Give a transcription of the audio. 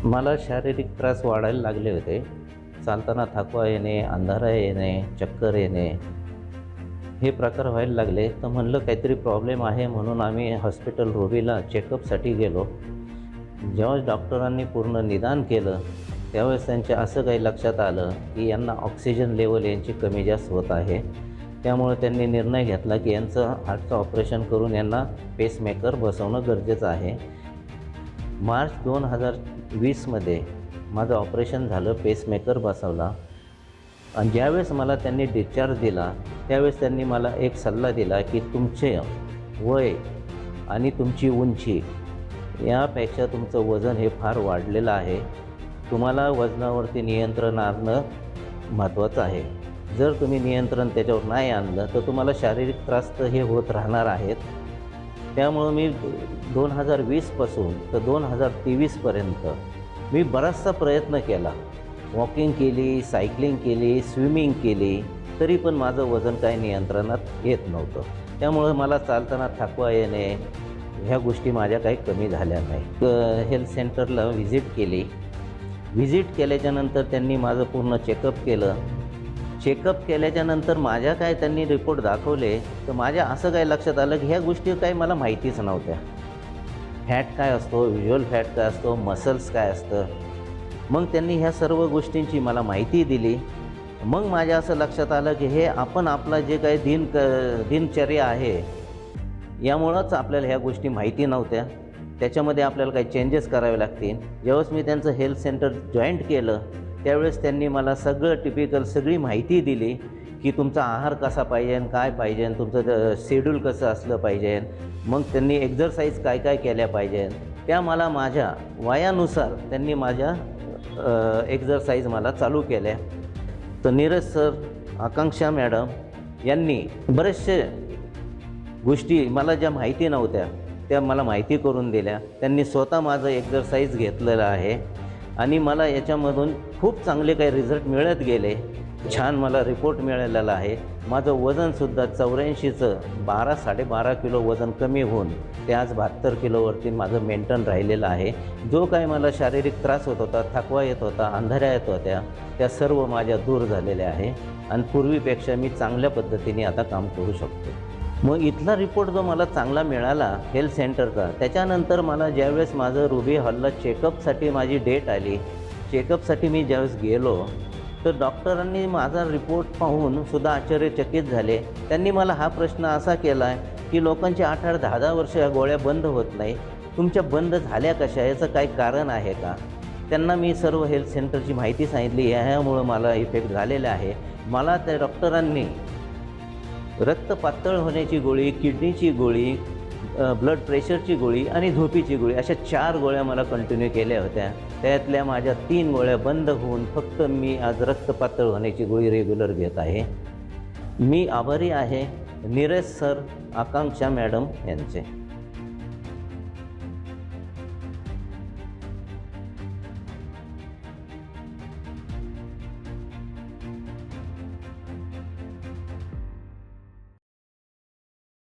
मला शारीरिक त्रास वाढायला लागले होते. चालताना थकवा येणे, अंधारा येणे, चक्कर येणे हे प्रकार व्हायला लागले. तर म्हणलं काहीतरी प्रॉब्लेम आहे म्हणून आम्ही हॉस्पिटल रोबीला चेकअपसाठी गेलो. जेव्हा डॉक्टरांनी पूर्ण निदान केलं त्यावेळेस त्यांच्या असं काही लक्षात आलं की यांना ऑक्सिजन लेवल यांची कमी जास्त होत आहे. त्यामुळे त्यांनी निर्णय घेतला की यांचं हार्टचं ऑपरेशन करून यांना पेसमेकर बसवणं गरजेचं आहे. मार्च 2020मध्ये माझं ऑपरेशन झालं, पेसमेकर बसवला. आणि ज्यावेळेस मला त्यांनी डिस्चार्ज दिला त्यावेळेस त्यांनी मला एक सल्ला दिला की तुमचे वय आणि तुमची उंची यापेक्षा तुमचं वजन हे फार वाढलेलं आहे. तुम्हाला वजनावरती नियंत्रण आणणं महत्त्वाचं आहे. जर तुम्ही नियंत्रण त्याच्यावर नाही आणलं तर तुम्हाला शारीरिक त्रास तर हे होत राहणार आहेत. त्यामुळं मी 2020पासून तर 2023पर्यंत मी बराचसा प्रयत्न केला. वॉकिंग केली, सायकलिंग केली, स्विमिंग केली, तरी पण माझं वजन काही नियंत्रणात येत नव्हतं. त्यामुळं मला चालताना थकवा येणे ह्या गोष्टी माझ्या काही कमी झाल्या नाही. हेल्थ सेंटरला व्हिजिट केली. व्हिजिट केल्याच्यानंतर त्यांनी माझं पूर्ण चेकअप केलं. चेकअप केल्याच्यानंतर माझ्या काय त्यांनी रिपोर्ट दाखवले तर माझ्या असं काय लक्षात आलं की ह्या गोष्टी काही मला माहितीच नव्हत्या. फॅट काय असतो, व्हिज्युअल फॅट काय असतो, मसल्स काय असतं. मग त्यांनी ह्या सर्व गोष्टींची मला माहिती दिली. मग माझ्या असं लक्षात आलं की हे आपण आपला जे काही दिनचर्या आहे यामुळंच आपल्याला ह्या गोष्टी माहिती नव्हत्या. त्याच्यामध्ये आपल्याला काही चेंजेस करावे लागतील. ज्यावेळेस मी त्यांचं हेल्थ सेंटर जॉईंट केलं त्यावेळेस त्यांनी मला सगळं टिपिकल सगळी माहिती दिली की तुमचा आहार कसा पाहिजे, काय पाहिजे, तुमचं शेड्यूल कसं असलं पाहिजे. मग त्यांनी एक्झरसाईज काय काय केल्या पाहिजे त्या मला माझ्या वयानुसार त्यांनी माझ्या एक्झरसाईज मला चालू केल्या. तर नीरज सर, आकांक्षा मॅडम यांनी बरेचसे गोष्टी मला ज्या माहिती नव्हत्या त्या मला माहिती करून दिल्या. त्यांनी स्वतः माझं एक्झरसाईज घेतलेलं आहे आणि मला याच्यामधून खूप चांगले काही रिझल्ट मिळत गेले. छान मला रिपोर्ट मिळालेला आहे. माझं वजनसुद्धा 84चं 12-12.5 किलो वजन कमी होऊन ते आज 72 किलोवरती माझं मेंटेन राहिलेलं आहे. जो काही मला शारीरिक त्रास होत होता, थकवा येत होता, अंधाऱ्या येत होत्या, त्या सर्व माझ्या दूर झालेल्या आहे आणि पूर्वीपेक्षा मी चांगल्या पद्धतीने आता काम करू शकतो. मग इथला रिपोर्ट जो मला चांगला मिळाला हेल्थ सेंटरचा, त्याच्यानंतर मला ज्यावेळेस माझं रुबी हॉलला चेकअपसाठी माझी डेट आली, चेकअपसाठी मी ज्यावेळेस गेलो तर डॉक्टरांनी माझा रिपोर्ट पाहून सुद्धा आश्चर्यचकित झाले. त्यांनी मला हा प्रश्न असा केला आहे की लोकांची 8-8, 10-10 वर्ष ह्या गोळ्या बंद होत नाही, तुमच्या बंद झाल्या कशा, याचं काही कारण आहे का. त्यांना मी सर्व हेल्थ सेंटरची माहिती सांगितली. ह्यामुळं मला इफेक्ट झालेला आहे. मला त्या डॉक्टरांनी रक्त पातळ होण्याची गोळी, किडनीची गोळी, ब्लड प्रेशरची गोळी आणि झोपीची गोळी अशा 4 गोळ्या मला कंटिन्यू केल्या होत्या. त्यातल्या माझ्या 3 गोळ्या बंद होऊन फक्त मी आज रक्त पातळ होण्याची गोळी रेग्युलर घेत आहे. मी आभारी आहे नीरज सर, आकांक्षा मॅडम यांचे.